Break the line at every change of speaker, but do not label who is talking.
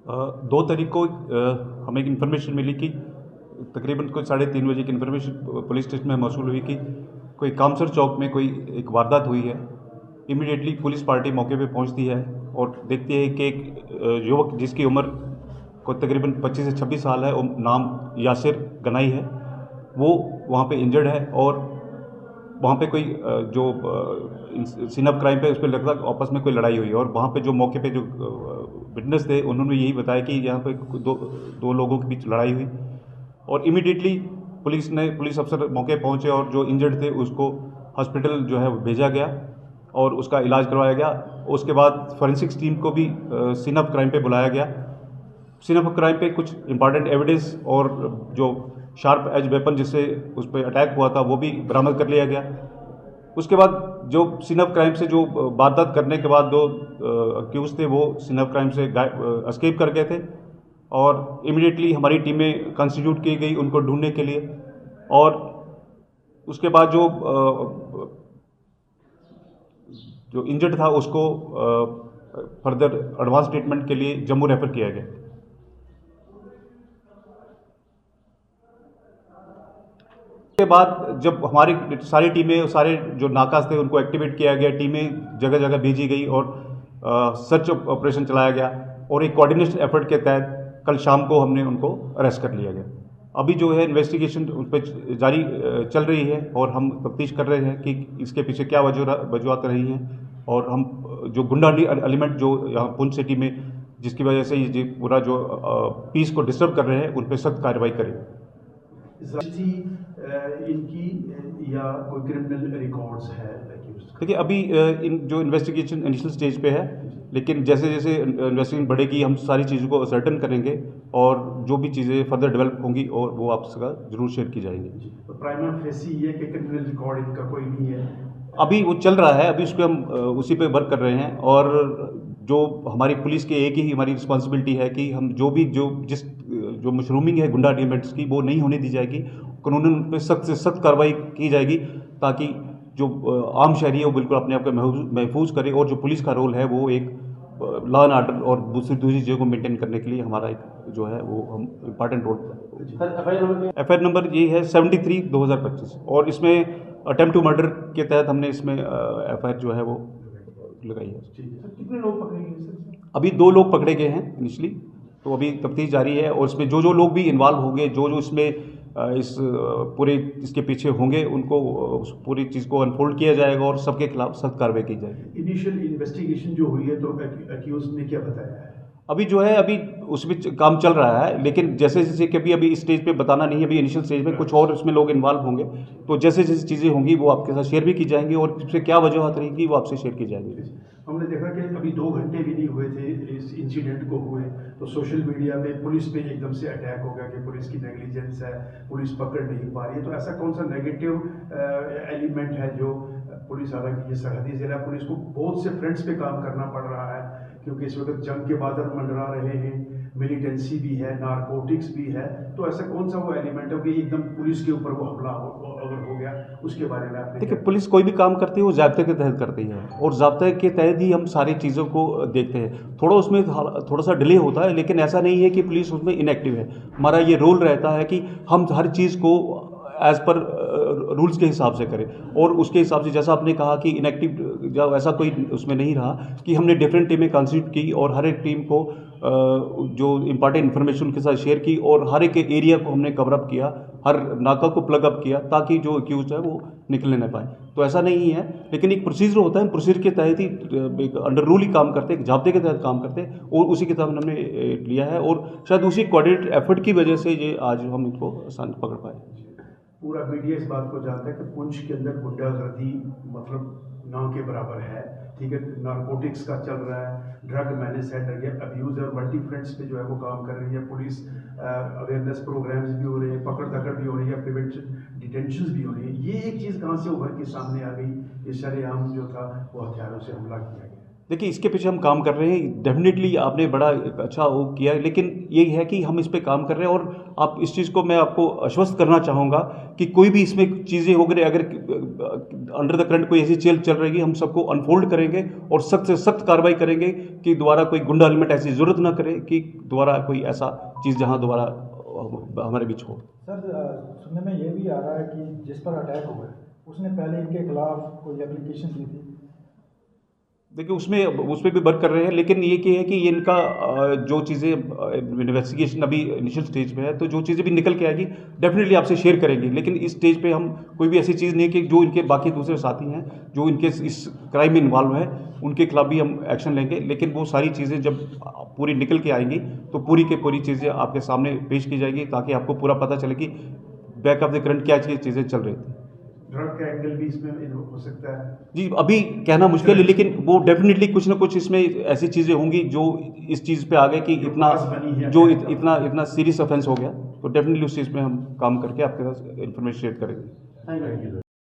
2 तारीख को हमें एक इन्फॉर्मेशन मिली कि तकरीबन कोई 3:30 बजे की इन्फॉर्मेशन पुलिस स्टेशन में मौसूल हुई कि कोई कामसर चौक में कोई एक वारदात हुई है। इमीडिएटली पुलिस पार्टी मौके पे पहुंचती है और देखती है कि एक युवक जिसकी उम्र को तकरीबन 25 से 26 साल है और नाम यासिर गनाई है, वो वहाँ पे इंजर्ड है। और वहाँ पे कोई जो सीन ऑफ क्राइम पे उस पर लगता है आपस में कोई लड़ाई हुई है। और वहाँ पे जो मौके पे जो विटनेस थे उन्होंने यही बताया कि यहाँ पे दो लोगों के बीच लड़ाई हुई। और इमीडिएटली पुलिस अफसर मौके पहुँचे और जो इंजर्ड थे उसको हॉस्पिटल जो है वो भेजा गया और उसका इलाज करवाया गया। उसके बाद फॉरेंसिक्स टीम को भी सीन ऑफ क्राइम पे बुलाया गया। सीन ऑफ क्राइम पे कुछ इंपॉर्टेंट एविडेंस और जो शार्प एज वेपन जिससे उस पर अटैक हुआ था वो भी बरामद कर लिया गया। उसके बाद जो सीन ऑफ क्राइम से जो वारदात करने के बाद 2 अक्यूज थे वो सीन ऑफ क्राइम से एस्केप कर गए थे और इमीडिएटली हमारी टीमें कंस्टिट्यूट की गई उनको ढूंढने के लिए। और उसके बाद जो इंजर्ड था उसको फर्दर एडवांस ट्रीटमेंट के लिए जम्मू रेफर किया गया। उसके बाद जब हमारी सारी टीमें, सारे जो नाकाज थे उनको एक्टिवेट किया गया, टीमें जगह जगह भेजी गई और सर्च ऑपरेशन चलाया गया और एक कोऑर्डिनेशन एफर्ट के तहत कल शाम को हमने उनको अरेस्ट कर लिया गया। अभी जो है इन्वेस्टिगेशन उस पर जारी चल रही है और हम तफ्तीश कर रहे हैं कि इसके पीछे क्या वजूहत रही हैं। और हम जो गुंडा एलिमेंट जो यहाँ पुंछ सिटी में जिसकी वजह से ये पूरा जो पीस को डिस्टर्ब कर रहे हैं उन पर सख्त कार्रवाई करें।
इनकी या कोई क्रिमिनल रिकॉर्ड्स है?
देखिए अभी इन जो इन्वेस्टिगेशन इनिशियल स्टेज पे है, लेकिन जैसे जैसे इन्वेस्टिगेशन बढ़ेगी हम सारी चीज़ों को असर्टन करेंगे और जो भी चीज़ें फर्दर डेवलप होंगी और वो आपसे जरूर शेयर की जाएंगी।
तो प्राइमा फेसी ये कि क्रिमिनल रिकॉर्ड इनका कोई नहीं है?
अभी वो चल रहा है, अभी उस पर हम उसी पे वर्क कर रहे हैं। और जो हमारी पुलिस की एक ही हमारी रिस्पॉन्सिबिलिटी है कि हम जो मशरूमिंग है गुंडा एलिमेंट्स की वो नहीं होने दी जाएगी। कानूनन उन पर सख्त से सख्त कार्रवाई की जाएगी ताकि जो आम शहरी है वो बिल्कुल अपने आप को महफूज करे। और जो पुलिस का रोल है वो एक लॉ एंड ऑर्डर और दूसरी चीज़ों को मेंटेन करने के लिए हमारा एक जो है वो हम इम्पॉर्टेंट रोल। एफआईआर नंबर ये है 73/2025 और इसमें अटेम्प्ट टू मर्डर के तहत हमने इसमें एफआईआर जो है वो लगाई है।
कितने लोग पकड़े गए सर?
अभी 2 लोग पकड़े गए हैं इनिशली, तो अभी तफ्तीश जारी है और इसमें जो लोग भी इन्वॉल्व होंगे, जो इसमें इस पूरे इसके पीछे होंगे उनको उस पूरी चीज़ को अनफोल्ड किया जाएगा और सबके खिलाफ सख्त कार्रवाई की जाएगी।
इनिशियल इन्वेस्टिगेशन जो हुई है तो अक्यूज ने क्या बताया है?
अभी जो है अभी उसमें काम चल रहा है, लेकिन जैसे जैसे कि अभी इस स्टेज पे बताना नहीं है। अभी इनिशियल स्टेज में कुछ और इसमें लोग इन्वॉल्व होंगे, तो जैसे जैसे चीज़ें होंगी वो आपके साथ शेयर भी की जाएंगी और इससे क्या वजह रहेगी वो आपसे शेयर की जाएगी।
हमने देखा कि अभी 2 घंटे भी नहीं हुए थे इस इंसिडेंट को हुए तो सोशल मीडिया पे पुलिस पे एकदम से अटैक हो गया कि पुलिस की नेग्लिजेंस है, पुलिस पकड़ नहीं पा रही है। तो ऐसा कौन सा नेगेटिव एलिमेंट है जो पुलिस, हालांकि ये सरहदी जिला पुलिस को बहुत से फ्रंट्स पे काम करना पड़ रहा है क्योंकि इस वक्त जंग के बादल मंडरा रहे हैं, मिलिटेंसी भी है, नारकोटिक्स भी है। तो ऐसा कौन सा वो एलिमेंट है कि एकदम पुलिस के ऊपर वो हमला अगर हो गया, उसके बारे में आपने?
देखिए पुलिस कोई भी काम करती है वो ज़ाब्ते के तहत करती है और ज़ाब्ते के तहत ही हम सारी चीज़ों को देखते हैं। थोड़ा सा डिले होता है, लेकिन ऐसा नहीं है कि पुलिस उसमें इनएक्टिव है। हमारा ये रोल रहता है कि हम हर चीज़ को एज़ पर रूल्स के हिसाब से करें और उसके हिसाब से जैसा आपने कहा कि इनएक्टिव जब ऐसा कोई उसमें नहीं रहा कि हमने डिफरेंट टीमें कॉन्स्टिट्यूट की और हर एक टीम को जो इंपॉर्टेंट इन्फॉर्मेशन के साथ शेयर की और हर एक एरिया को हमने कवर अप किया, हर नाका को प्लग अप किया ताकि जो एक्यूज है वो निकलने न पाए। तो ऐसा नहीं है, लेकिन एक प्रोसीजर होता है, प्रोसीजर के तहत ही एक अंडर रूल ही काम करते हैं, एक जाब्ते के तहत काम करते हैं और उसी के तहत हमने लिया है और शायद उसी कोऑर्डिनेटेड एफर्ट की वजह से ये आज हम इनको आसान पकड़ पाए।
पूरा मीडिया इस बात को जानता है कि पुंछ के अंदर गुंडागर्दी मतलब ना के बराबर है, ठीक है। नारकोटिक्स का चल रहा है, ड्रग मैनेज है, ड्रग अब्यूज और मल्टी फ्रंट्स पे जो है वो काम कर रही है पुलिस। अवेयरनेस प्रोग्राम्स भी हो रहे हैं, पकड़ दकड़ भी हो रही है, प्रिवेंशन डिटेंशन भी हो रही है। ये एक चीज़ कहाँ से उभर के सामने आ गई? ये शरेआम जो था वो हथियारों से हमला किया गया।
देखिए, इसके पीछे हम काम कर रहे हैं। डेफिनेटली आपने बड़ा एक अच्छा वो किया है, लेकिन ये है कि हम इस पे काम कर रहे हैं और आप इस चीज़ को मैं आपको आश्वस्त करना चाहूँगा कि कोई भी इसमें चीज़ें हो गई, अगर अंडर द करंट कोई ऐसी चेल चल रही है, हम सबको अनफोल्ड करेंगे और सख्त से सख्त कार्रवाई करेंगे कि दोबारा कोई गुंडा एलिमेंट ऐसी ज़रूरत ना करे कि दोबारा कोई ऐसा चीज़ जहाँ दोबारा हमारे बीच हो।
सर, सुनने में ये भी आ रहा है कि जिस पर अटैक हुआ है उसने पहले इनके खिलाफ कोई एप्लीकेशन दी थी।
देखिए, उस पर भी वर्क कर रहे हैं, लेकिन ये क्या है कि ये इनका जो चीज़ें इन्वेस्टिगेशन अभी इनिशियल स्टेज पे है, तो जो चीज़ें भी निकल के आएगी डेफिनेटली आपसे शेयर करेंगे। लेकिन इस स्टेज पे हम कोई भी ऐसी चीज़ नहीं कि जो इनके बाकी दूसरे साथी हैं जो इनके इस क्राइम में इन्वॉल्व हैं उनके खिलाफ भी हम एक्शन लेंगे। लेकिन वो सारी चीज़ें जब पूरी निकल के आएंगी तो पूरी की पूरी चीज़ें आपके सामने पेश की जाएगी, ताकि आपको पूरा पता चले कि बैक ऑफ द करंट क्या चीज़ें चल रही थी।
ड्रग का एंगल भी इसमें हो सकता है
जी, अभी कहना मुश्किल है, लेकिन वो डेफिनेटली कुछ ना कुछ इसमें ऐसी चीज़ें होंगी जो इस चीज़ पे आ गए कि इतना सीरियस ऑफेंस हो गया, तो डेफिनेटली उस चीज़ में हम काम करके आपके साथ इन्फॉर्मेशन शेयर करेंगे।
Thank you.